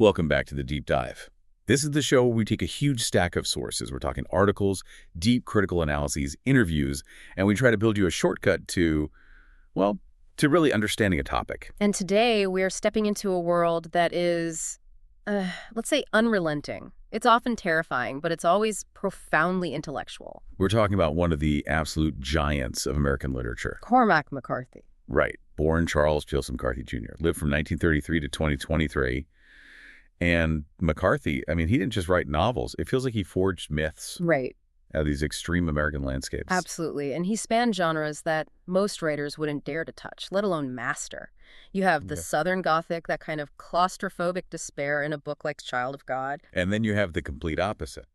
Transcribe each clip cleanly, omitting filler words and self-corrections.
Welcome back to the Deep Dive. This is the show where we take a huge stack of sources. We're talking articles, deep critical analyses, interviews, and we try to build you a shortcut to, well, to really understanding a topic. And today we're stepping into a world that is, let's say, unrelenting. It's often terrifying, but it's always profoundly intellectual. We're talking about one of the absolute giants of American literature. Cormac McCarthy. Right. Born Charles Joseph McCarthy Jr. Lived from 1933 to 2023. And McCarthy, I mean, he didn't just write novels. It feels like he forged myths. Right. Out of these extreme American landscapes. Absolutely. And he spanned genres that most writers wouldn't dare to touch, let alone master. You have the Southern Gothic, that kind of claustrophobic despair in a book like Child of God. And then you have the complete opposite,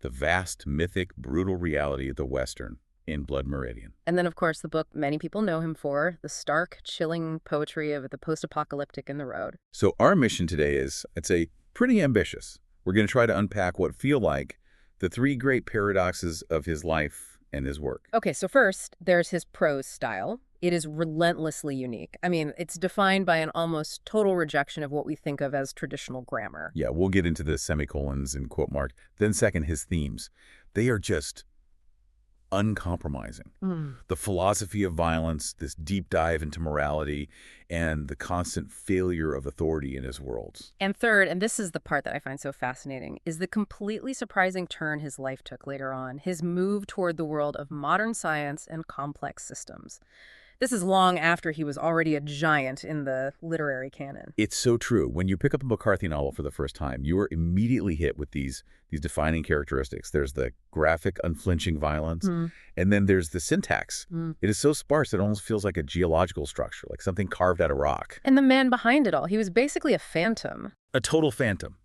the vast, mythic, brutal reality of the Western in Blood Meridian. And then, of course, the book many people know him for, the stark, chilling poetry of the post-apocalyptic in the road. So our mission today is, I'd say, pretty ambitious. We're going to try to unpack what feel like the three great paradoxes of his life and his work. Okay, so first, there's his prose style. It is relentlessly unique. I mean, it's defined by an almost total rejection of what we think of as traditional grammar. Yeah, we'll get into the semicolons and quote mark. Then second, his themes. They are just uncompromising. The philosophy of violence, this deep dive into morality, and the constant failure of authority in his worlds. And third, and this is the part that I find so fascinating, is the completely surprising turn his life took later on, his move toward the world of modern science and complex systems. This is long after he was already a giant in the literary canon. It's so true. When you pick up a McCarthy novel for the first time, you are immediately hit with these defining characteristics. There's the graphic, unflinching violence, and then there's the syntax. It is so sparse it almost feels like a geological structure, like something carved out of rock. And the man behind it all, he was basically a phantom. A total phantom.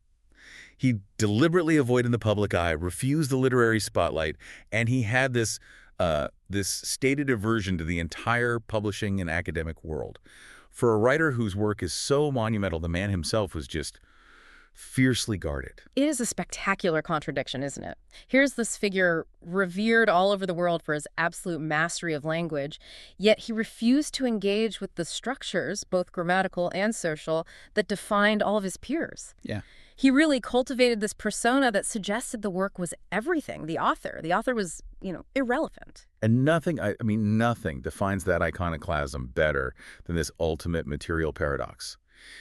He deliberately avoided the public eye, refused the literary spotlight, and he had this stated aversion to the entire publishing and academic world. For a writer whose work is so monumental, the man himself was just fiercely guarded. It is a spectacular contradiction, isn't it? Here's this figure revered all over the world for his absolute mastery of language, yet he refused to engage with the structures, both grammatical and social, that defined all of his peers. Yeah. He really cultivated this persona that suggested the work was everything, the author. The author was, irrelevant. And nothing defines that iconoclasm better than this ultimate material paradox.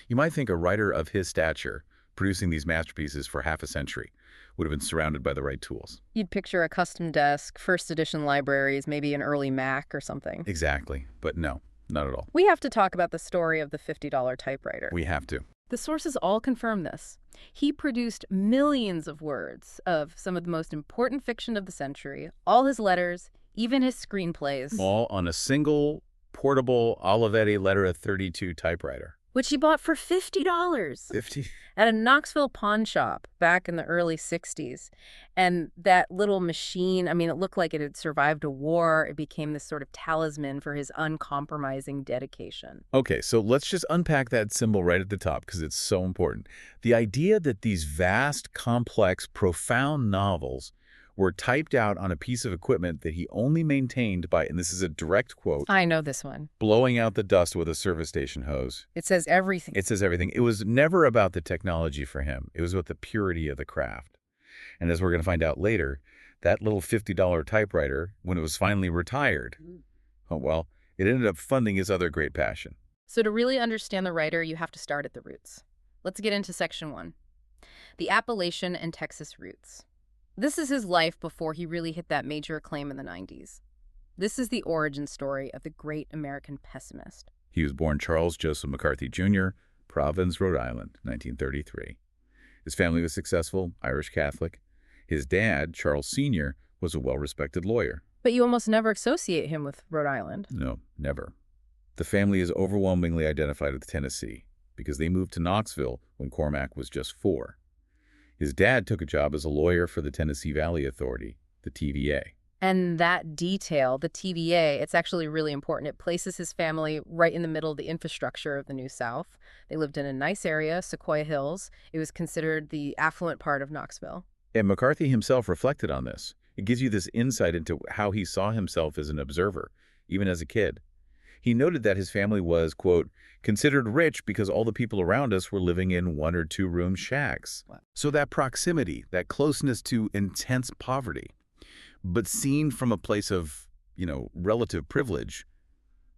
You might think a writer of his stature, producing these masterpieces for half a century, would have been surrounded by the right tools. You'd picture a custom desk, first edition libraries, maybe an early Mac or something. Exactly. But no, not at all. We have to talk about the story of the $50 typewriter. We have to. The sources all confirm this. He produced millions of words of some of the most important fiction of the century, all his letters, even his screenplays. All on a single, portable Olivetti Lettera 32 typewriter. Which he bought for $50. 50? At a Knoxville pawn shop back in the early 60s. And that little machine, I mean, it looked like it had survived a war. It became this sort of talisman for his uncompromising dedication. Okay, so let's just unpack that symbol right at the top because it's so important. The idea that these vast, complex, profound novels were typed out on a piece of equipment that he only maintained by, and this is a direct quote, I know this one. blowing out the dust with a service station hose. It says everything. It says everything. It was never about the technology for him. It was about the purity of the craft. And as we're going to find out later, that little $50 typewriter, when it was finally retired, it ended up funding his other great passion. So to really understand the writer, you have to start at the roots. Let's get into section 1. The Appalachian and Texas roots. This is his life before he really hit that major acclaim in the 90s. This is the origin story of the great American pessimist. He was born Charles Joseph McCarthy Jr., Providence, Rhode Island, 1933. His family was successful, Irish Catholic. His dad, Charles Sr., was a well-respected lawyer. But you almost never associate him with Rhode Island. No, never. The family is overwhelmingly identified with Tennessee because they moved to Knoxville when Cormac was just 4. His dad took a job as a lawyer for the Tennessee Valley Authority, the TVA. And that detail, the TVA, it's actually really important. It places his family right in the middle of the infrastructure of the New South. They lived in a nice area, Sequoia Hills. It was considered the affluent part of Knoxville. And McCarthy himself reflected on this. It gives you this insight into how he saw himself as an observer, even as a kid. He noted that his family was, quote, considered rich because all the people around us were living in 1- or 2-room shacks. Wow. So that proximity, that closeness to intense poverty, but seen from a place of, relative privilege,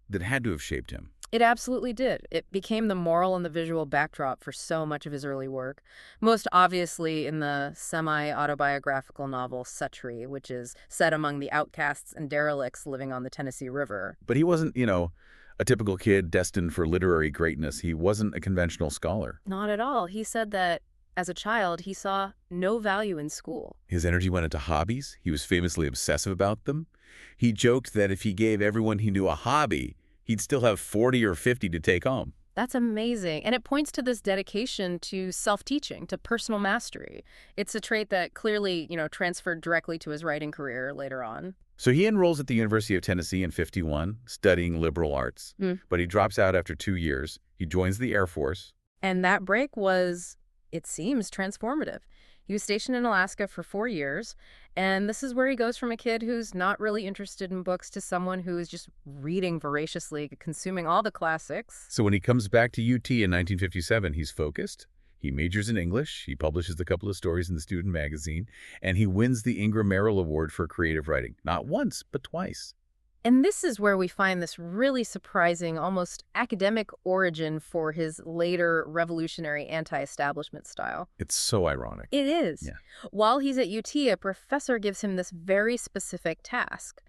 that had to have shaped him. It absolutely did. It became the moral and the visual backdrop for so much of his early work, most obviously in the semi-autobiographical novel Suttree, which is set among the outcasts and derelicts living on the Tennessee River. But he wasn't, a typical kid destined for literary greatness. He wasn't a conventional scholar. Not at all. He said that as a child, he saw no value in school. His energy went into hobbies. He was famously obsessive about them. He joked that if he gave everyone he knew a hobby, he'd still have 40 or 50 to take home. That's amazing. And it points to this dedication to self-teaching, to personal mastery. It's a trait that clearly, transferred directly to his writing career later on. So he enrolls at the University of Tennessee in '51, studying liberal arts. But he drops out after 2 years. He joins the Air Force. And that break was, it seems, transformative. He was stationed in Alaska for 4 years, and this is where he goes from a kid who's not really interested in books to someone who is just reading voraciously, consuming all the classics. So when he comes back to UT in 1957, he's focused. He majors in English. He publishes a couple of stories in the student magazine, and he wins the Ingram Merrill Award for creative writing. Not once, but twice. And this is where we find this really surprising, almost academic origin for his later revolutionary anti-establishment style. It's so ironic. It is. Yeah. While he's at UT, a professor gives him this very specific task: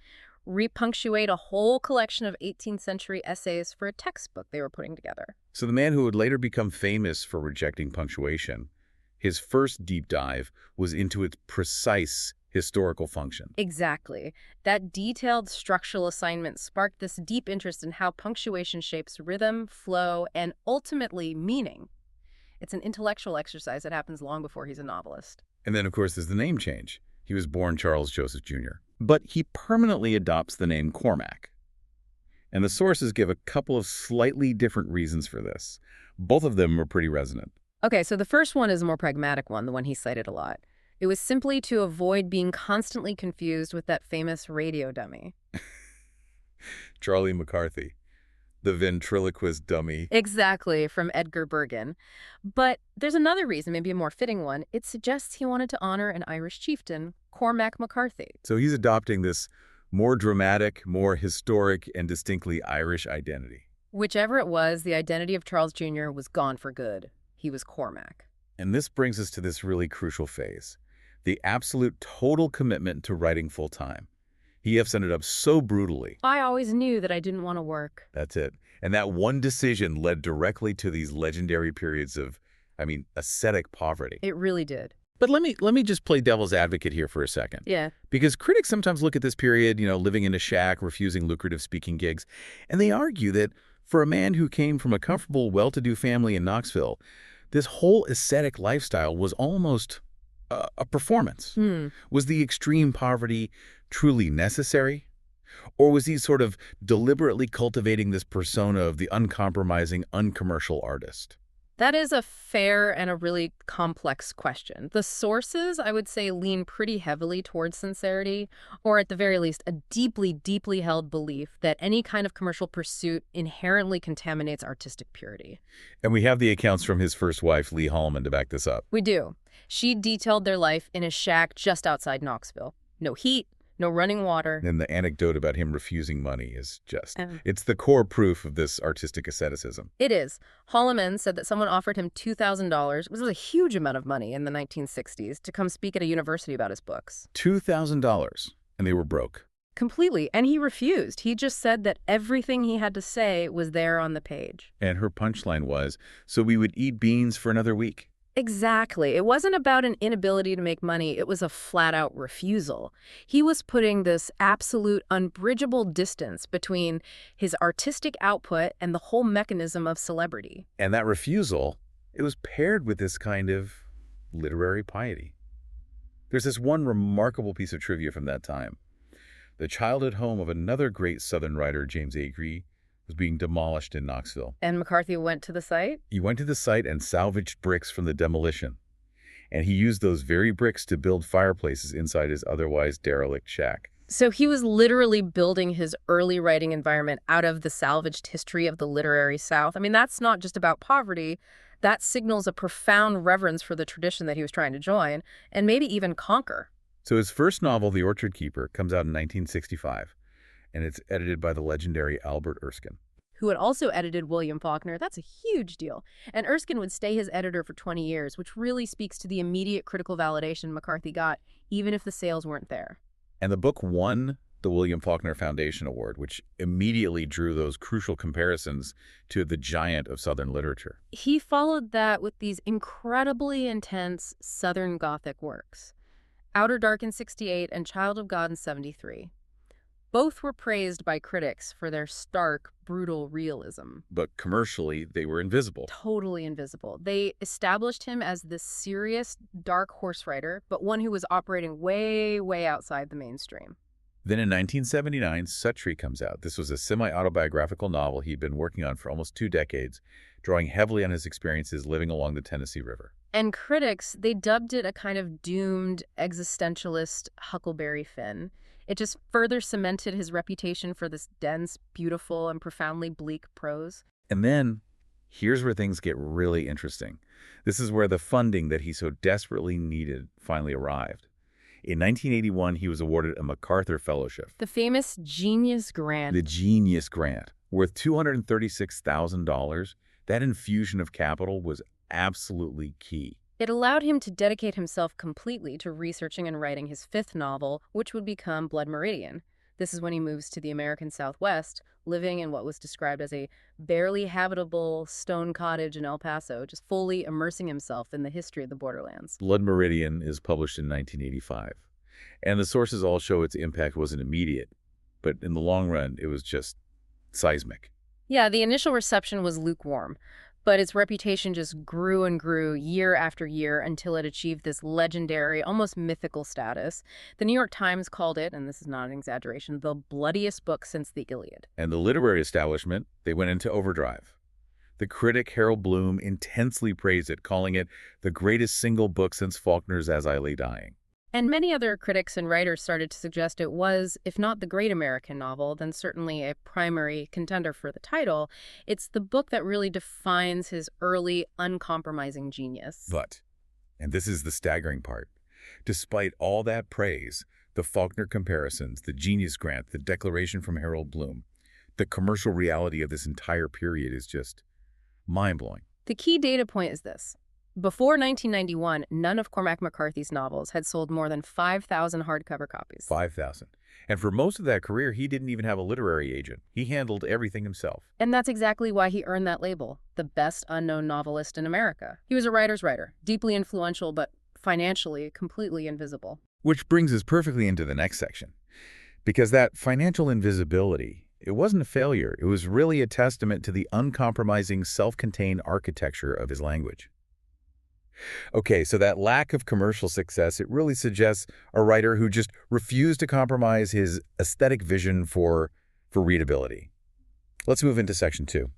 repunctuate a whole collection of 18th century essays for a textbook they were putting together. So the man who would later become famous for rejecting punctuation, his first deep dive was into its precise historical function. Exactly. That detailed structural assignment sparked this deep interest in how punctuation shapes rhythm, flow, and ultimately meaning. It's an intellectual exercise that happens long before he's a novelist. And then, of course, there's the name change. He was born Charles Joseph Jr. But he permanently adopts the name Cormac. And the sources give a couple of slightly different reasons for this. Both of them are pretty resonant. Okay, so the first one is a more pragmatic one, the one he cited a lot. It was simply to avoid being constantly confused with that famous radio dummy. Charlie McCarthy, the ventriloquist dummy. Exactly, from Edgar Bergen. But there's another reason, maybe a more fitting one. It suggests he wanted to honor an Irish chieftain, Cormac McCarthy. So he's adopting this more dramatic, more historic, and distinctly Irish identity. Whichever it was, the identity of Charles Jr. was gone for good. He was Cormac. And this brings us to this really crucial phase: the absolute total commitment to writing full-time. He ended up so brutally. I always knew that I didn't want to work. That's it. And that one decision led directly to these legendary periods of, ascetic poverty. It really did. But let me just play devil's advocate here for a second. Yeah. Because critics sometimes look at this period, living in a shack, refusing lucrative speaking gigs, and they argue that for a man who came from a comfortable, well-to-do family in Knoxville, this whole ascetic lifestyle was almost a performance. Was the extreme poverty truly necessary? Or was he sort of deliberately cultivating this persona of the uncompromising, uncommercial artist? That is a fair and a really complex question. The sources, I would say, lean pretty heavily towards sincerity, or at the very least, a deeply, deeply held belief that any kind of commercial pursuit inherently contaminates artistic purity. And we have the accounts from his first wife, Lee Hallman, to back this up. We do. She detailed their life in a shack just outside Knoxville. No heat, no running water. And the anecdote about him refusing money is just, it's the core proof of this artistic asceticism. It is. Holloman said that someone offered him $2,000, which was a huge amount of money in the 1960s, to come speak at a university about his books. $2,000, and they were broke. Completely, and he refused. He just said that everything he had to say was there on the page. And her punchline was, so we would eat beans for another week. Exactly. It wasn't about an inability to make money. It was a flat-out refusal. He was putting this absolute unbridgeable distance between his artistic output and the whole mechanism of celebrity. And that refusal, it was paired with this kind of literary piety. There's this one remarkable piece of trivia from that time. The childhood home of another great Southern writer, James Agree, was being demolished in Knoxville. And McCarthy went to the site? He went to the site and salvaged bricks from the demolition. And he used those very bricks to build fireplaces inside his otherwise derelict shack. So he was literally building his early writing environment out of the salvaged history of the literary South. I mean, that's not just about poverty. That signals a profound reverence for the tradition that he was trying to join and maybe even conquer. So his first novel, The Orchard Keeper, comes out in 1965, and it's edited by the legendary Albert Erskine. Who had also edited William Faulkner. That's a huge deal. And Erskine would stay his editor for 20 years, which really speaks to the immediate critical validation McCarthy got, even if the sales weren't there. And the book won the William Faulkner Foundation Award, which immediately drew those crucial comparisons to the giant of Southern literature. He followed that with these incredibly intense Southern Gothic works, Outer Dark in '68 and Child of God in '73. Both were praised by critics for their stark, brutal realism. But commercially, they were invisible. Totally invisible. They established him as this serious, dark horse rider, but one who was operating way, way outside the mainstream. Then in 1979, Suttree comes out. This was a semi-autobiographical novel he'd been working on for almost 2 decades, drawing heavily on his experiences living along the Tennessee River. And critics, they dubbed it a kind of doomed, existentialist Huckleberry Finn. It just further cemented his reputation for this dense, beautiful, and profoundly bleak prose. And then, here's where things get really interesting. This is where the funding that he so desperately needed finally arrived. In 1981, he was awarded a MacArthur Fellowship. The famous Genius Grant. The Genius Grant, worth $236,000. That infusion of capital was absolutely key. It allowed him to dedicate himself completely to researching and writing his 5th novel, which would become Blood Meridian. This is when he moves to the American Southwest, living in what was described as a barely habitable stone cottage in El Paso, just fully immersing himself in the history of the borderlands. Blood Meridian is published in 1985, and the sources all show its impact wasn't immediate, but in the long run, it was just seismic. Yeah, the initial reception was lukewarm, but its reputation just grew and grew year after year until it achieved this legendary, almost mythical status. The New York Times called it, and this is not an exaggeration, the bloodiest book since the Iliad. And the literary establishment, they went into overdrive. The critic Harold Bloom intensely praised it, calling it the greatest single book since Faulkner's As I Lay Dying. And many other critics and writers started to suggest it was, if not the great American novel, then certainly a primary contender for the title. It's the book that really defines his early, uncompromising genius. But, and this is the staggering part, despite all that praise, the Faulkner comparisons, the Genius Grant, the declaration from Harold Bloom, the commercial reality of this entire period is just mind-blowing. The key data point is this. Before 1991, none of Cormac McCarthy's novels had sold more than 5,000 hardcover copies. 5,000. And for most of that career, he didn't even have a literary agent. He handled everything himself. And that's exactly why he earned that label, the best unknown novelist in America. He was a writer's writer, deeply influential, but financially completely invisible. Which brings us perfectly into the next section. Because that financial invisibility, it wasn't a failure. It was really a testament to the uncompromising, self-contained architecture of his language. Okay, so that lack of commercial success, it really suggests a writer who just refused to compromise his aesthetic vision for readability. Let's move into section 2.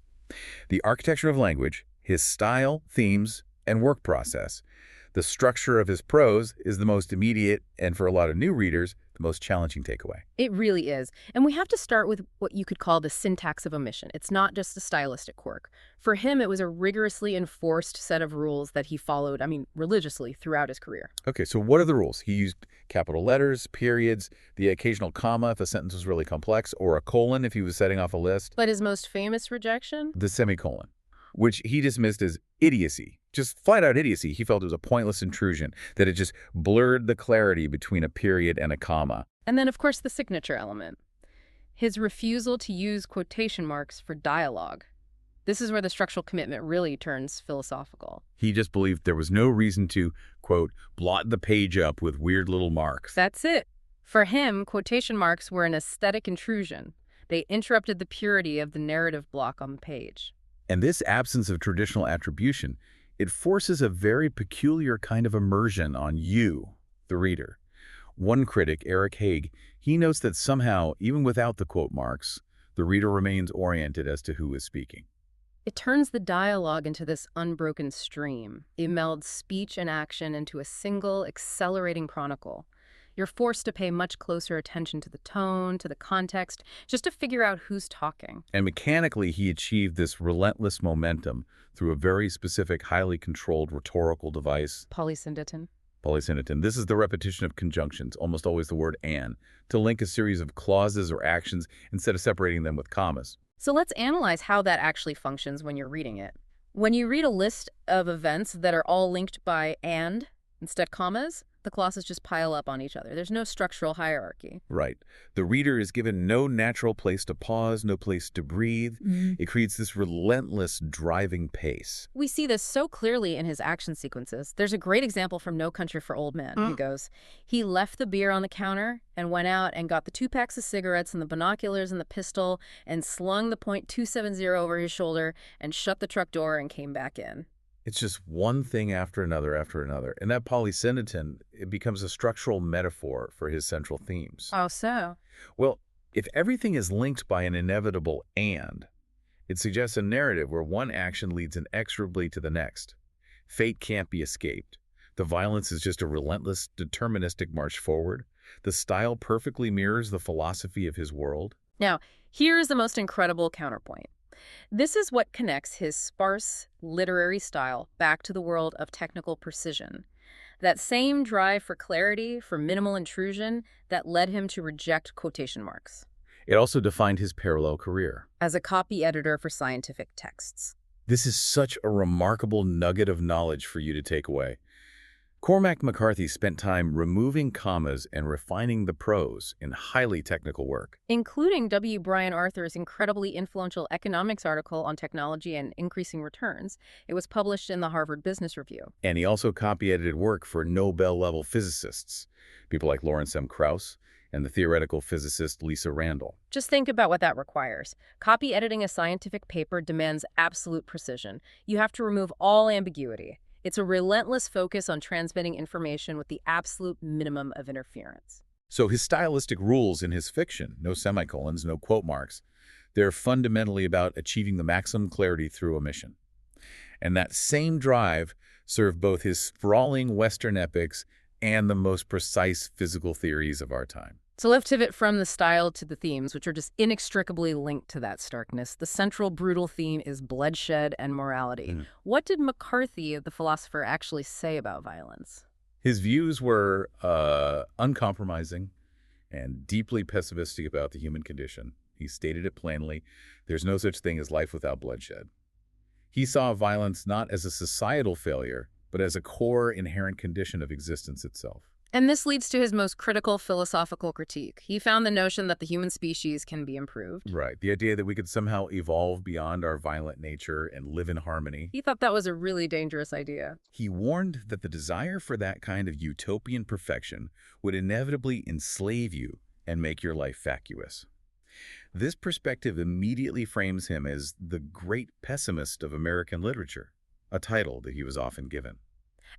The architecture of language, his style, themes, and work process. The structure of his prose is the most immediate, and for a lot of new readers, the most challenging takeaway. It really is. And we have to start with what you could call the syntax of omission. It's not just a stylistic quirk. For him, it was a rigorously enforced set of rules that he followed, religiously throughout his career. Okay, so what are the rules? He used capital letters, periods, the occasional comma if a sentence was really complex, or a colon if he was setting off a list. But his most famous rejection? The semicolon, which he dismissed as idiocy. Just flat-out idiocy. He felt it was a pointless intrusion, that it just blurred the clarity between a period and a comma. And then, of course, the signature element. His refusal to use quotation marks for dialogue. This is where the structural commitment really turns philosophical. He just believed there was no reason to, quote, blot the page up with weird little marks. That's it. For him, quotation marks were an aesthetic intrusion. They interrupted the purity of the narrative block on the page. And this absence of traditional attribution, it forces a very peculiar kind of immersion on you, the reader. One critic, Eric Haig, he notes that somehow, even without the quote marks, the reader remains oriented as to who is speaking. It turns the dialogue into this unbroken stream. It melds speech and action into a single, accelerating chronicle. You're forced to pay much closer attention to the tone, to the context, just to figure out who's talking. And mechanically, he achieved this relentless momentum through a very specific, highly controlled rhetorical device. Polysyndeton. Polysyndeton. This is the repetition of conjunctions, almost always the word and, to link a series of clauses or actions instead of separating them with commas. So let's analyze how that actually functions when you're reading it. When you read a list of events that are all linked by and instead commas, the clauses just pile up on each other. There's no structural hierarchy. Right. The reader is given no natural place to pause, no place to breathe. It creates this relentless driving pace. We see this so clearly in his action sequences. There's a great example from No Country for Old Men. He goes, he left the beer on the counter and went out and got the 2 packs of cigarettes and the binoculars and the pistol and slung the .270 over his shoulder and shut the truck door and came back in. It's just one thing after another after another. And that polysyndeton, it becomes a structural metaphor for his central themes. Oh, so? Well, if everything is linked by an inevitable and, it suggests a narrative where one action leads inexorably to the next. Fate can't be escaped. The violence is just a relentless, deterministic march forward. The style perfectly mirrors the philosophy of his world. Now, here is the most incredible counterpoint. This is what connects his sparse literary style back to the world of technical precision. That same drive for clarity, for minimal intrusion, that led him to reject quotation marks. It also defined his parallel career. As a copy editor for scientific texts. This is such a remarkable nugget of knowledge for you to take away. Cormac McCarthy spent time removing commas and refining the prose in highly technical work. Including W. Brian Arthur's incredibly influential economics article on technology and increasing returns. It was published in the Harvard Business Review. And he also copy-edited work for Nobel-level physicists, people like Lawrence M. Krauss and the theoretical physicist Lisa Randall. Just think about what that requires. Copy editing a scientific paper demands absolute precision. You have to remove all ambiguity. It's a relentless focus on transmitting information with the absolute minimum of interference. So his stylistic rules in his fiction, no semicolons, no quote marks, they're fundamentally about achieving the maximum clarity through omission. And that same drive served both his sprawling Western epics and the most precise physical theories of our time. So let's pivot from the style to the themes, which are just inextricably linked to that starkness. The central brutal theme is bloodshed and morality. What did McCarthy, the philosopher, actually say about violence? His views were uncompromising and deeply pessimistic about the human condition. He stated it plainly, there's no such thing as life without bloodshed. He saw violence not as a societal failure, but as a core inherent condition of existence itself. And this leads to his most critical philosophical critique. He found the notion that the human species can be improved. Right. The idea that we could somehow evolve beyond our violent nature and live in harmony. He thought that was a really dangerous idea. He warned that the desire for that kind of utopian perfection would inevitably enslave you and make your life vacuous. This perspective immediately frames him as the great pessimist of American literature, a title that he was often given.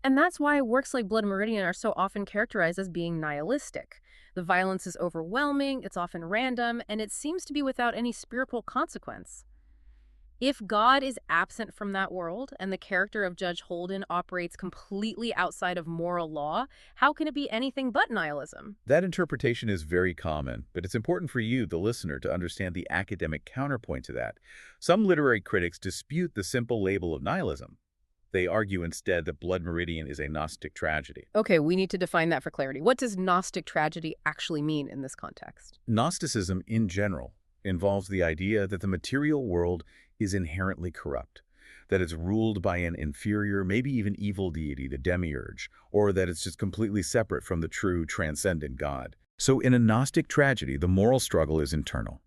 And that's why works like Blood Meridian are so often characterized as being nihilistic. The violence is overwhelming, it's often random, and it seems to be without any spiritual consequence. If God is absent from that world and the character of Judge Holden operates completely outside of moral law, how can it be anything but nihilism? That interpretation is very common, but it's important for you, the listener, to understand the academic counterpoint to that. Some literary critics dispute the simple label of nihilism. They argue instead that Blood Meridian is a Gnostic tragedy. Okay, we need to define that for clarity. What does Gnostic tragedy actually mean in this context? Gnosticism, in general, involves the idea that the material world is inherently corrupt, that it's ruled by an inferior, maybe even evil deity, the demiurge, or that it's just completely separate from the true, transcendent God. So in a Gnostic tragedy, the moral struggle is internal.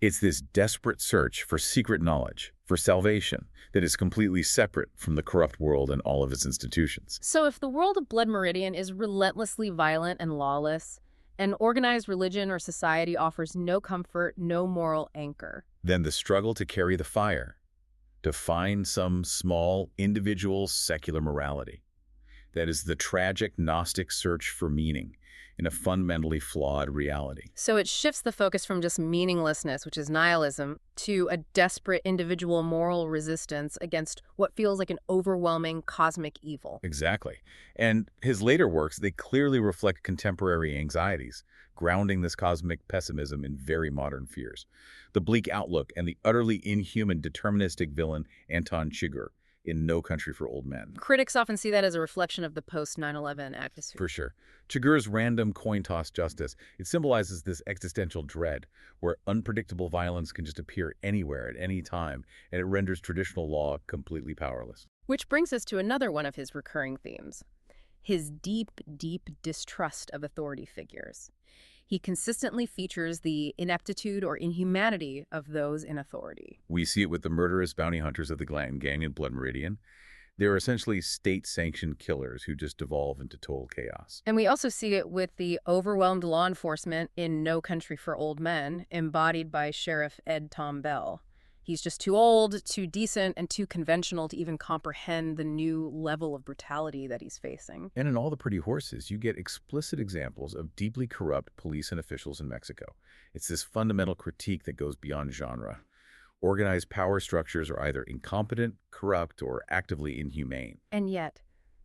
It's this desperate search for secret knowledge, for salvation, that is completely separate from the corrupt world and all of its institutions. So if the world of Blood Meridian is relentlessly violent and lawless, and organized religion or society offers no comfort, no moral anchor, then the struggle to carry the fire, to find some small, individual, secular morality, That is the tragic Gnostic search for meaning in a fundamentally flawed reality. So it shifts the focus from just meaninglessness, which is nihilism, to a desperate individual moral resistance against what feels like an overwhelming cosmic evil. Exactly. And his later works, they clearly reflect contemporary anxieties, grounding this cosmic pessimism in very modern fears. The bleak outlook and the utterly inhuman deterministic villain Anton Chigurh in No Country for Old Men. Critics often see that as a reflection of the post-9/11 atmosphere. For sure. Chigurh's random coin-toss justice, it symbolizes this existential dread, where unpredictable violence can just appear anywhere at any time, and it renders traditional law completely powerless. Which brings us to another one of his recurring themes: his deep, deep distrust of authority figures. He consistently features the ineptitude or inhumanity of those in authority. We see it with the murderous bounty hunters of the Glanton Gang in Blood Meridian. They're essentially state-sanctioned killers who just devolve into total chaos. And we also see it with the overwhelmed law enforcement in No Country for Old Men, embodied by Sheriff Ed Tom Bell. He's just too old, too decent, and too conventional to even comprehend the new level of brutality that he's facing. And in All the Pretty Horses, you get explicit examples of deeply corrupt police and officials in Mexico. It's this fundamental critique that goes beyond genre. Organized power structures are either incompetent, corrupt, or actively inhumane. And yet,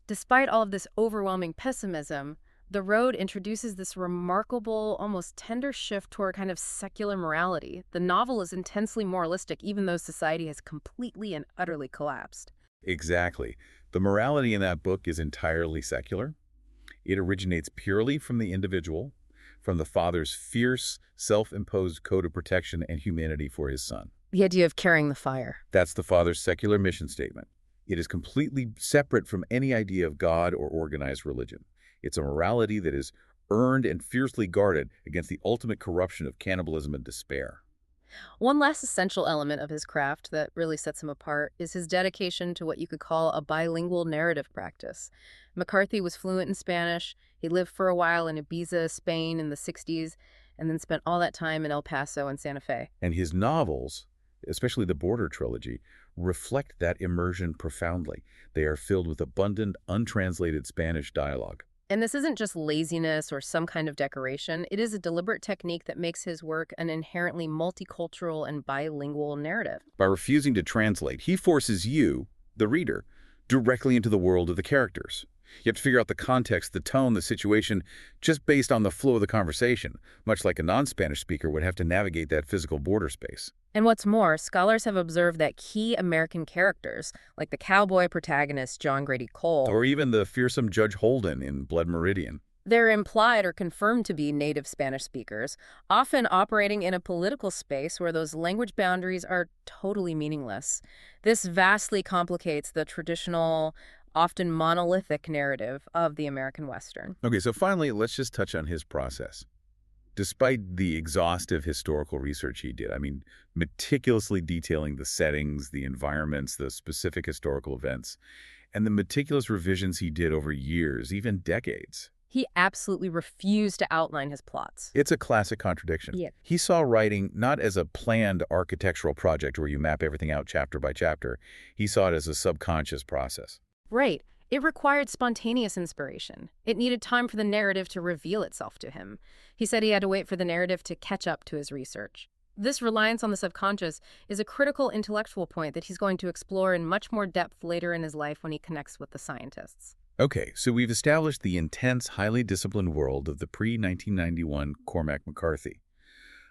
despite all of this overwhelming pessimism, The Road introduces this remarkable, almost tender shift toward kind of secular morality. The novel is intensely moralistic, even though society has completely and utterly collapsed. Exactly. The morality in that book is entirely secular. It originates purely from the individual, from the father's fierce, self-imposed code of protection and humanity for his son. The idea of carrying the fire. That's the father's secular mission statement. It is completely separate from any idea of God or organized religion. It's a morality that is earned and fiercely guarded against the ultimate corruption of cannibalism and despair. One last essential element of his craft that really sets him apart is his dedication to what you could call a bilingual narrative practice. McCarthy was fluent in Spanish. He lived for a while in Ibiza, Spain in the 60s, and then spent all that time in El Paso and Santa Fe. And his novels, especially the Border trilogy, reflect that immersion profoundly. They are filled with abundant, untranslated Spanish dialogue. And this isn't just laziness or some kind of decoration. It is a deliberate technique that makes his work an inherently multicultural and bilingual narrative. By refusing to translate, he forces you, the reader, directly into the world of the characters. You have to figure out the context, the tone, the situation, just based on the flow of the conversation, much like a non-Spanish speaker would have to navigate that physical border space. And what's more, scholars have observed that key American characters, like the cowboy protagonist John Grady Cole, Or even the fearsome Judge Holden in Blood Meridian. they're implied or confirmed to be native Spanish speakers, often operating in a political space where those language boundaries are totally meaningless. This vastly complicates the traditional, often monolithic narrative of the American Western. Okay, so finally, let's just touch on his process. Despite the exhaustive historical research he did, meticulously detailing the settings, the environments, the specific historical events, and the meticulous revisions he did over years, even decades. He absolutely refused to outline his plots. It's a classic contradiction. Yeah. He saw writing not as a planned architectural project where you map everything out chapter by chapter. He saw it as a subconscious process. Right. It required spontaneous inspiration. It needed time for the narrative to reveal itself to him. He said he had to wait for the narrative to catch up to his research. This reliance on the subconscious is a critical intellectual point that he's going to explore in much more depth later in his life when he connects with the scientists. Okay, so we've established the intense, highly disciplined world of the pre-1991 Cormac McCarthy,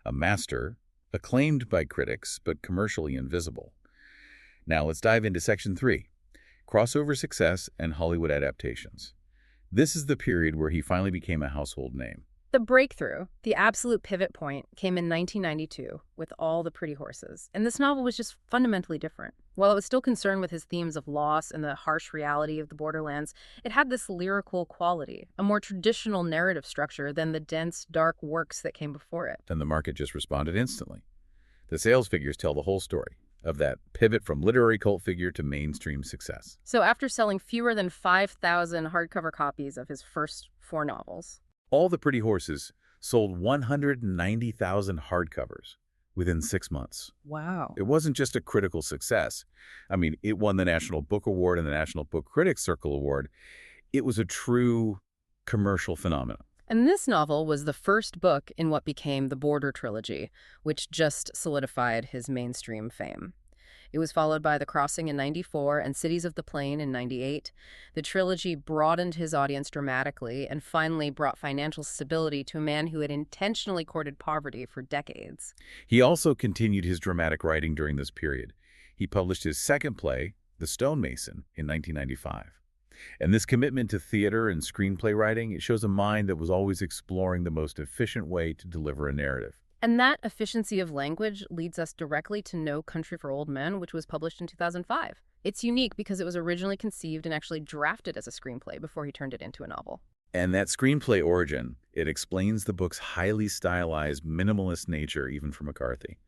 a master, acclaimed by critics, but commercially invisible. Now let's dive into Section 3. Crossover success and Hollywood adaptations. This is the period where he finally became a household name. The breakthrough, the absolute pivot point, came in 1992 with All the Pretty Horses, and this novel was just fundamentally different. While it was still concerned with his themes of loss and the harsh reality of the borderlands, it had this lyrical quality, a more traditional narrative structure than the dense, dark works that came before it. And the market just responded instantly. The sales figures tell the whole story of that pivot from literary cult figure to mainstream success. So after selling fewer than 5,000 hardcover copies of his first 4 novels, All the Pretty Horses sold 190,000 hardcovers within 6 months. wow. It wasn't just a critical success. It won the National Book Award and the National Book Critics Circle Award. It was a true commercial phenomenon. And this novel was the first book in what became the Border Trilogy, which just solidified his mainstream fame. It was followed by The Crossing in '94 and Cities of the Plain in '98. The trilogy broadened his audience dramatically and finally brought financial stability to a man who had intentionally courted poverty for decades. He also continued his dramatic writing during this period. He published his second play, The Stonemason, in 1995. And this commitment to theater and screenplay writing, it shows a mind that was always exploring the most efficient way to deliver a narrative. And that efficiency of language leads us directly to No Country for Old Men, which was published in 2005. It's unique because it was originally conceived and actually drafted as a screenplay before he turned it into a novel. And that screenplay origin, it explains the book's highly stylized, minimalist nature even for McCarthy.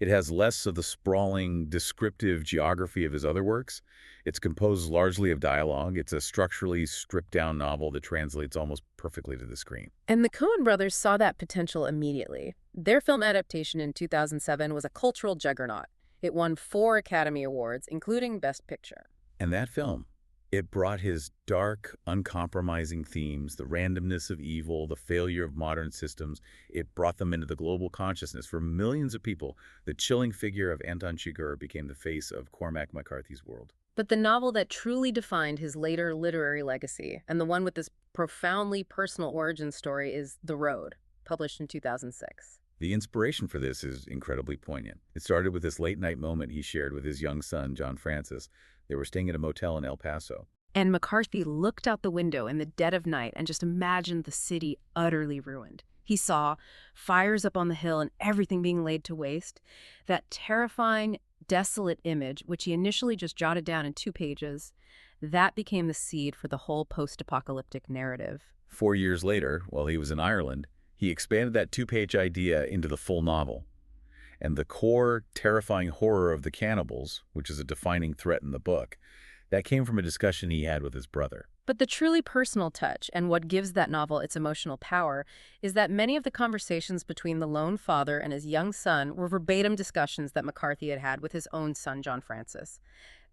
It has less of the sprawling, descriptive geography of his other works. It's composed largely of dialogue. It's a structurally stripped-down novel that translates almost perfectly to the screen. And the Coen brothers saw that potential immediately. Their film adaptation in 2007 was a cultural juggernaut. It won 4 Academy Awards, including Best Picture. And that film, it brought his dark, uncompromising themes, the randomness of evil, the failure of modern systems. It brought them into the global consciousness. For millions of people, the chilling figure of Anton Chigurh became the face of Cormac McCarthy's world. But the novel that truly defined his later literary legacy, and the one with this profoundly personal origin story, is The Road, published in 2006. The inspiration for this is incredibly poignant. It started with this late-night moment he shared with his young son, John Francis. They were staying at a motel in El Paso. And McCarthy looked out the window in the dead of night and just imagined the city utterly ruined. He saw fires up on the hill and everything being laid to waste. That terrifying, desolate image, which he initially just jotted down in 2 pages, that became the seed for the whole post-apocalyptic narrative. 4 years later, while he was in Ireland, he expanded that 2-page idea into the full novel. And the core, terrifying horror of the cannibals, which is a defining threat in the book, that came from a discussion he had with his brother. But the truly personal touch, and what gives that novel its emotional power, is that many of the conversations between the lone father and his young son were verbatim discussions that McCarthy had had with his own son, John Francis.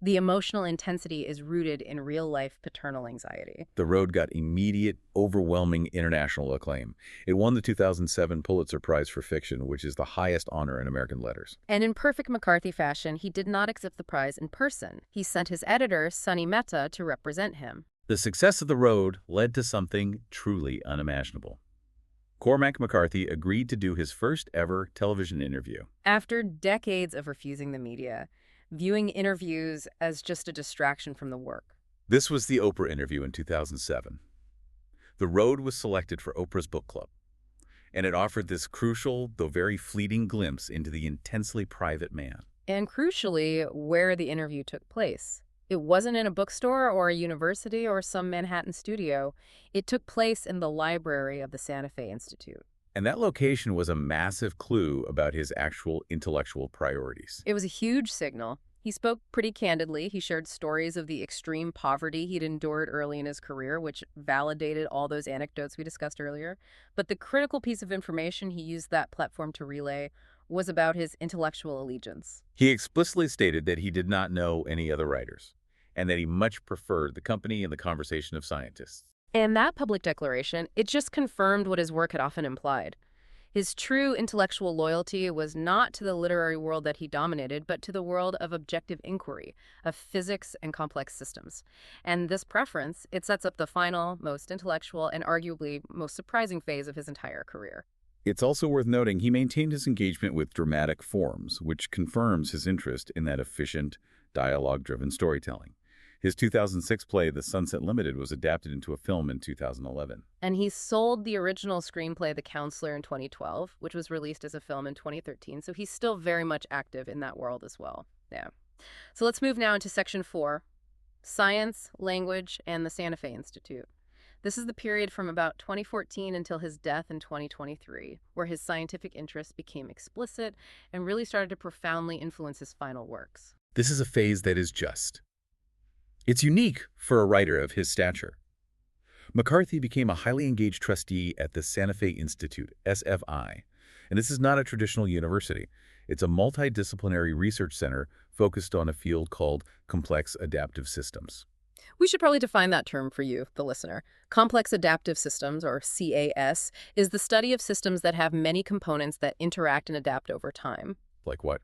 The emotional intensity is rooted in real-life paternal anxiety. The Road got immediate, overwhelming international acclaim. It won the 2007 Pulitzer Prize for Fiction, which is the highest honor in American letters. And in perfect McCarthy fashion, he did not accept the prize in person. He sent his editor, Sonny Mehta, to represent him. The success of The Road led to something truly unimaginable. Cormac McCarthy agreed to do his first ever television interview. After decades of refusing the media, viewing interviews as just a distraction from the work. This was the Oprah interview in 2007. The Road was selected for Oprah's book club, and it offered this crucial, though very fleeting glimpse into the intensely private man. And crucially, where the interview took place. It wasn't in a bookstore or a university or some Manhattan studio. It took place in the library of the Santa Fe Institute. And that location was a massive clue about his actual intellectual priorities. It was a huge signal. He spoke pretty candidly. He shared stories of the extreme poverty he'd endured early in his career, which validated all those anecdotes we discussed earlier. But the critical piece of information he used that platform to relay was about his intellectual allegiance. He explicitly stated that he did not know any other writers, and that he much preferred the company and the conversation of scientists. And that public declaration, it just confirmed what his work had often implied. His true intellectual loyalty was not to the literary world that he dominated, but to the world of objective inquiry, of physics and complex systems. And this preference, it sets up the final, most intellectual, and arguably most surprising phase of his entire career. It's also worth noting he maintained his engagement with dramatic forms, which confirms his interest in that efficient, dialogue-driven storytelling. His 2006 play, The Sunset Limited, was adapted into a film in 2011. And he sold the original screenplay, The Counselor, in 2012, which was released as a film in 2013, so he's still very much active in that world as well. Yeah. So let's move now into Section 4, Science, Language, and the Santa Fe Institute. This is the period from about 2014 until his death in 2023, where his scientific interests became explicit and really started to profoundly influence his final works. This is a phase that is just. It's unique for a writer of his stature. McCarthy became a highly engaged trustee at the Santa Fe Institute, SFI, and this is not a traditional university. It's a multidisciplinary research center focused on a field called complex adaptive systems. We should probably define that term for you, the listener. Complex adaptive systems, or CAS, is the study of systems that have many components that interact and adapt over time. Like what?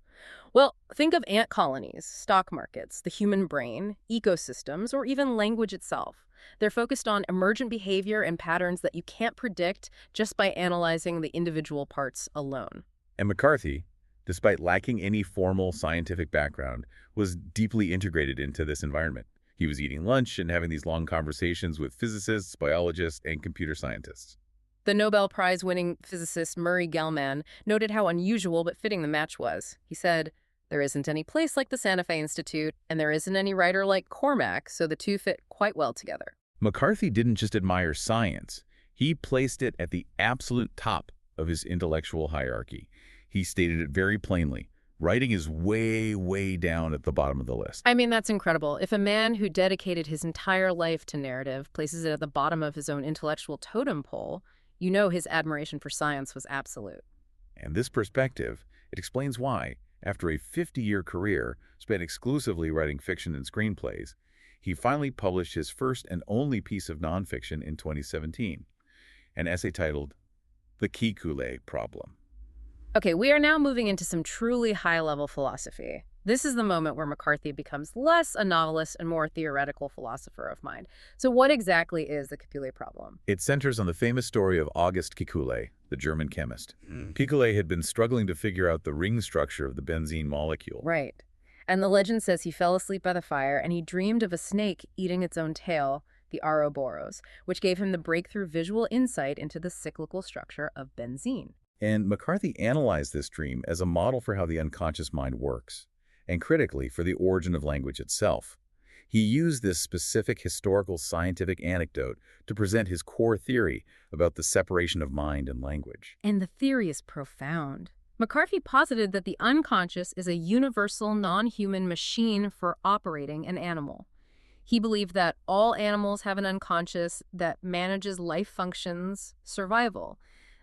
Well, think of ant colonies, stock markets, the human brain, ecosystems, or even language itself. They're focused on emergent behavior and patterns that you can't predict just by analyzing the individual parts alone. And McCarthy, despite lacking any formal scientific background, was deeply integrated into this environment. He was eating lunch and having these long conversations with physicists, biologists, and computer scientists. The Nobel Prize-winning physicist Murray Gell-Mann noted how unusual but fitting the match was. He said, "There isn't any place like the Santa Fe Institute, and there isn't any writer like Cormac, so the two fit quite well together." McCarthy didn't just admire science. He placed it at the absolute top of his intellectual hierarchy. He stated it very plainly. Writing is way, way down at the bottom of the list. I mean, that's incredible. If a man who dedicated his entire life to narrative places it at the bottom of his own intellectual totem pole, you know his admiration for science was absolute. And this perspective, it explains why, after a 50-year career spent exclusively writing fiction and screenplays, he finally published his first and only piece of nonfiction in 2017, an essay titled The Kekulé Problem. Okay, we are now moving into some truly high-level philosophy. This is the moment where McCarthy becomes less a novelist and more a theoretical philosopher of mind. So what exactly is the Kekulé problem? It centers on the famous story of August Kekulé, the German chemist. Kekulé had been struggling to figure out the ring structure of the benzene molecule. Right. And the legend says he fell asleep by the fire and he dreamed of a snake eating its own tail, the Ouroboros, which gave him the breakthrough visual insight into the cyclical structure of benzene. And McCarthy analyzed this dream as a model for how the unconscious mind works, and critically for the origin of language itself. He used this specific historical scientific anecdote to present his core theory about the separation of mind and language. And the theory is profound. McCarthy posited that the unconscious is a universal non-human machine for operating an animal. He believed that all animals have an unconscious that manages life functions, survival.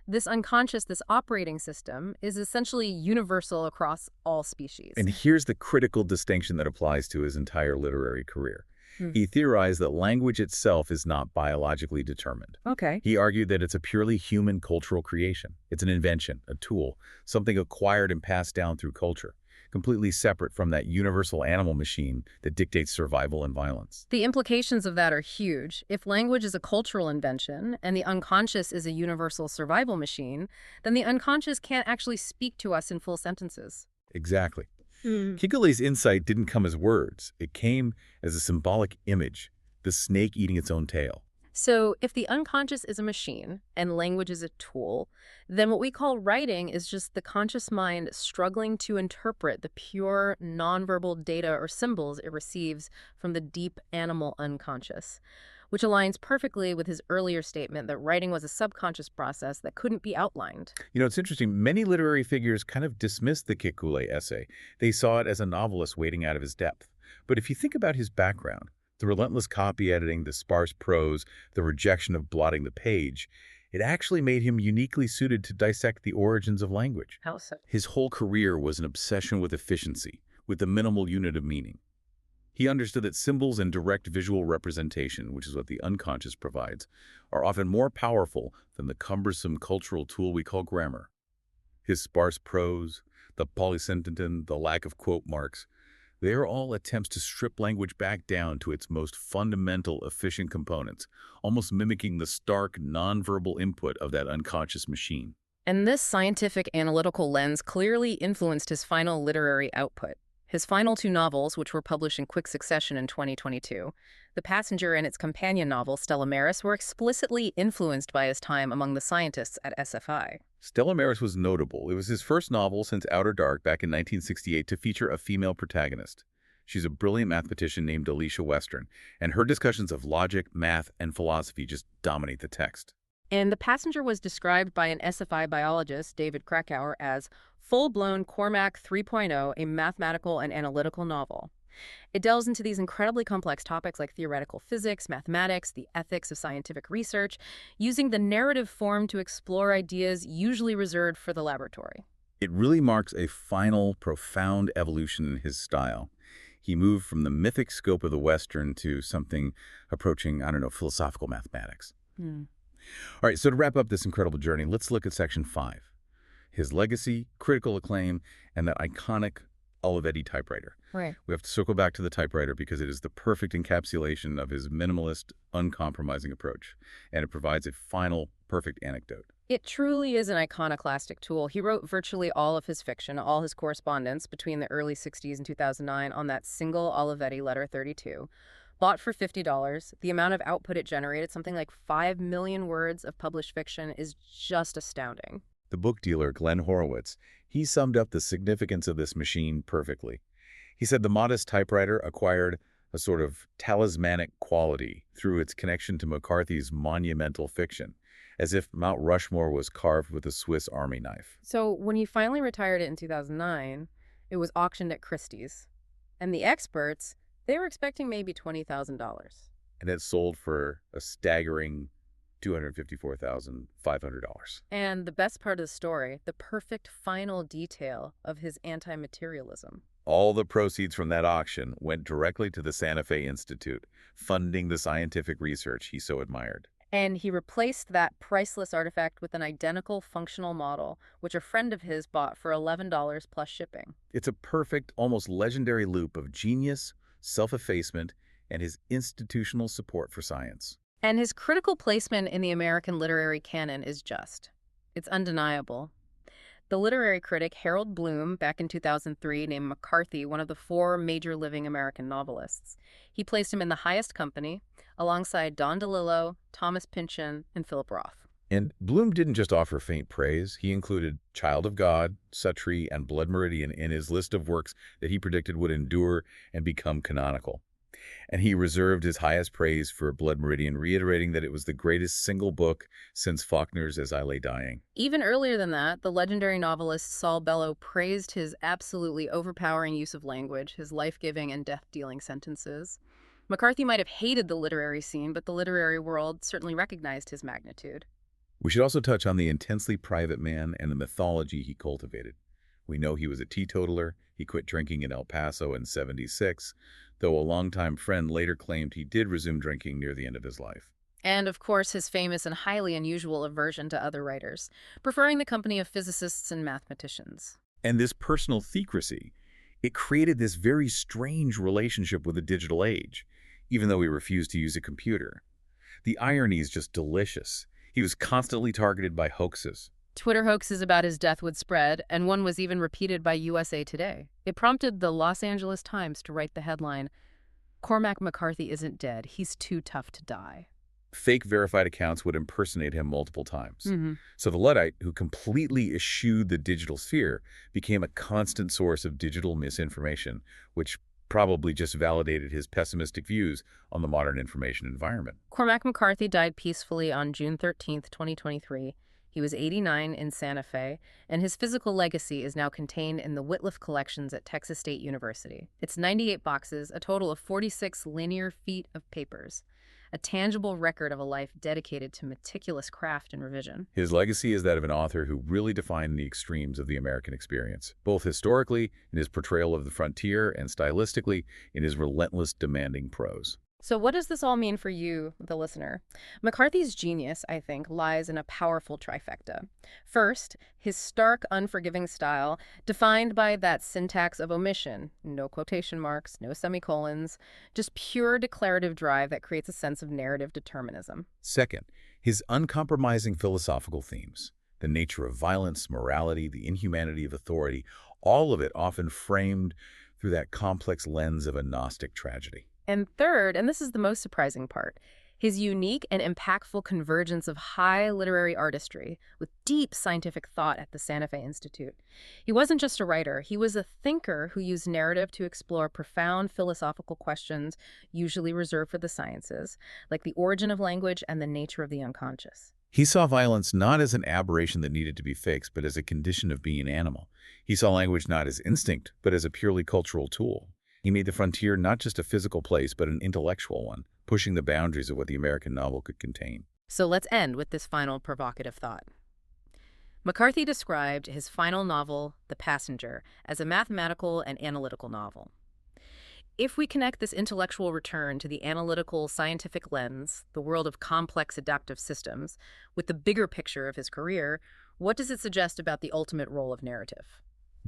This unconscious, this operating system, is essentially universal across all species. And here's the critical distinction that applies to his entire literary career. He theorized that language itself is not biologically determined. Okay. He argued that it's a purely human cultural creation. It's an invention, a tool, something acquired and passed down through culture, completely separate from that universal animal machine that dictates survival and violence. The implications of that are huge. If language is a cultural invention and the unconscious is a universal survival machine, then the unconscious can't actually speak to us in full sentences. Exactly. Kekulé's insight didn't come as words. It came as a symbolic image, the snake eating its own tail. So if the unconscious is a machine and language is a tool, then what we call writing is just the conscious mind struggling to interpret the pure nonverbal data or symbols it receives from the deep animal unconscious, which aligns perfectly with his earlier statement that writing was a subconscious process that couldn't be outlined. You know, it's interesting. Many literary figures kind of dismissed the Kekulé essay. They saw it as a novelist wading out of his depth. But if you think about his background, the relentless copy editing, the sparse prose, the rejection of blotting the page, it actually made him uniquely suited to dissect the origins of language. How so? His whole career was an obsession with efficiency, with the minimal unit of meaning. He understood that symbols and direct visual representation, which is what the unconscious provides, are often more powerful than the cumbersome cultural tool we call grammar. His sparse prose, the polysyntheton, the lack of quote marks, they are all attempts to strip language back down to its most fundamental, efficient components, almost mimicking the stark, nonverbal input of that unconscious machine. And this scientific analytical lens clearly influenced his final literary output. His final two novels, which were published in quick succession in 2022, The Passenger and its companion novel, Stella Maris, were explicitly influenced by his time among the scientists at SFI. Stella Maris was notable. It was his first novel since Outer Dark back in 1968 to feature a female protagonist. She's a brilliant mathematician named Alicia Western, and her discussions of logic, math, and philosophy just dominate the text. And The Passenger was described by an SFI biologist, David Krakauer, as full-blown Cormac 3.0, a mathematical and analytical novel. It delves into these incredibly complex topics like theoretical physics, mathematics, the ethics of scientific research, using the narrative form to explore ideas usually reserved for the laboratory. It really marks a final, profound evolution in his style. He moved from the mythic scope of the Western to something approaching, I don't know, philosophical mathematics. Hmm. All right, so to wrap up this incredible journey, let's look at section 5. His legacy, critical acclaim, and that iconic Olivetti typewriter. Right. We have to circle back to the typewriter because it is the perfect encapsulation of his minimalist, uncompromising approach, and it provides a final, perfect anecdote. It truly is an iconoclastic tool. He wrote virtually all of his fiction, all his correspondence between the early 60s and 2009 on that single Olivetti Letter 32. Bought for $50, the amount of output it generated, something like 5 million words of published fiction, is just astounding. The book dealer, Glenn Horowitz, he summed up the significance of this machine perfectly. He said the modest typewriter acquired a sort of talismanic quality through its connection to McCarthy's monumental fiction, as if Mount Rushmore was carved with a Swiss Army knife. So when he finally retired it in 2009, it was auctioned at Christie's. And the experts, they were expecting maybe $20,000. And it sold for a staggering $254,500. And the best part of the story, the perfect final detail of his anti-materialism. All the proceeds from that auction went directly to the Santa Fe Institute, funding the scientific research he so admired. And he replaced that priceless artifact with an identical functional model, which a friend of his bought for $11 plus shipping. It's a perfect, almost legendary loop of genius, self-effacement, and his institutional support for science. And his critical placement in the American literary canon is just. It's undeniable. The literary critic Harold Bloom, back in 2003, named McCarthy one of the 4 major living American novelists. He placed him in the highest company, alongside Don DeLillo, Thomas Pynchon, and Philip Roth. And Bloom didn't just offer faint praise. He included Child of God, Suttree, and Blood Meridian in his list of works that he predicted would endure and become canonical. And he reserved his highest praise for Blood Meridian, reiterating that it was the greatest single book since Faulkner's As I Lay Dying. Even earlier than that, the legendary novelist Saul Bellow praised his absolutely overpowering use of language, his life-giving and death-dealing sentences. McCarthy might have hated the literary scene, but the literary world certainly recognized his magnitude. We should also touch on the intensely private man and the mythology he cultivated. We know he was a teetotaler. He quit drinking in El Paso in '76, though a longtime friend later claimed he did resume drinking near the end of his life. And, of course, his famous and highly unusual aversion to other writers, preferring the company of physicists and mathematicians. And this personal theocracy, it created this very strange relationship with the digital age, even though he refused to use a computer. The irony is just delicious. He was constantly targeted by hoaxes. Twitter hoaxes about his death would spread, and one was even repeated by USA Today. It prompted the Los Angeles Times to write the headline, "Cormac McCarthy isn't dead. He's too tough to die." Fake verified accounts would impersonate him multiple times. So the Luddite, who completely eschewed the digital sphere, became a constant source of digital misinformation, which probably just validated his pessimistic views on the modern information environment. Cormac McCarthy died peacefully on June 13, 2023. He was 89 in Santa Fe, and his physical legacy is now contained in the Whitliff collections at Texas State University. It's 98 boxes, a total of 46 linear feet of papers, a tangible record of a life dedicated to meticulous craft and revision. His legacy is that of an author who really defined the extremes of the American experience, both historically in his portrayal of the frontier and stylistically in his relentless, demanding prose. So what does this all mean for you, the listener? McCarthy's genius, I think, lies in a powerful trifecta. First, his stark, unforgiving style, defined by that syntax of omission, no quotation marks, no semicolons, just pure declarative drive that creates a sense of narrative determinism. Second, his uncompromising philosophical themes, the nature of violence, morality, the inhumanity of authority, all of it often framed through that complex lens of a Gnostic tragedy. And third, and this is the most surprising part, his unique and impactful convergence of high literary artistry with deep scientific thought at the Santa Fe Institute. He wasn't just a writer, he was a thinker who used narrative to explore profound philosophical questions usually reserved for the sciences, like the origin of language and the nature of the unconscious. He saw violence not as an aberration that needed to be fixed, but as a condition of being an animal. He saw language not as instinct, but as a purely cultural tool. He made the frontier not just a physical place, but an intellectual one, pushing the boundaries of what the American novel could contain. So let's end with this final provocative thought. McCarthy described his final novel, The Passenger, as a mathematical and analytical novel. If we connect this intellectual return to the analytical scientific lens, the world of complex adaptive systems, with the bigger picture of his career, what does it suggest about the ultimate role of narrative?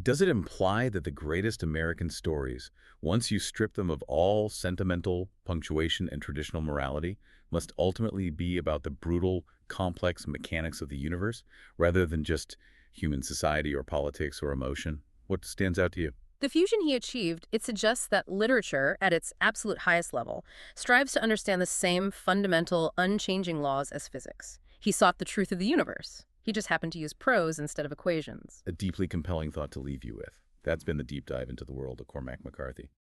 Does it imply that the greatest American stories, once you strip them of all sentimental punctuation and traditional morality, must ultimately be about the brutal, complex mechanics of the universe, rather than just human society or politics or emotion? What stands out to you? The fusion he achieved, it suggests that literature, at its absolute highest level, strives to understand the same fundamental, unchanging laws as physics. He sought the truth of the universe. He just happened to use prose instead of equations. A deeply compelling thought to leave you with. That's been the deep dive into the world of Cormac McCarthy.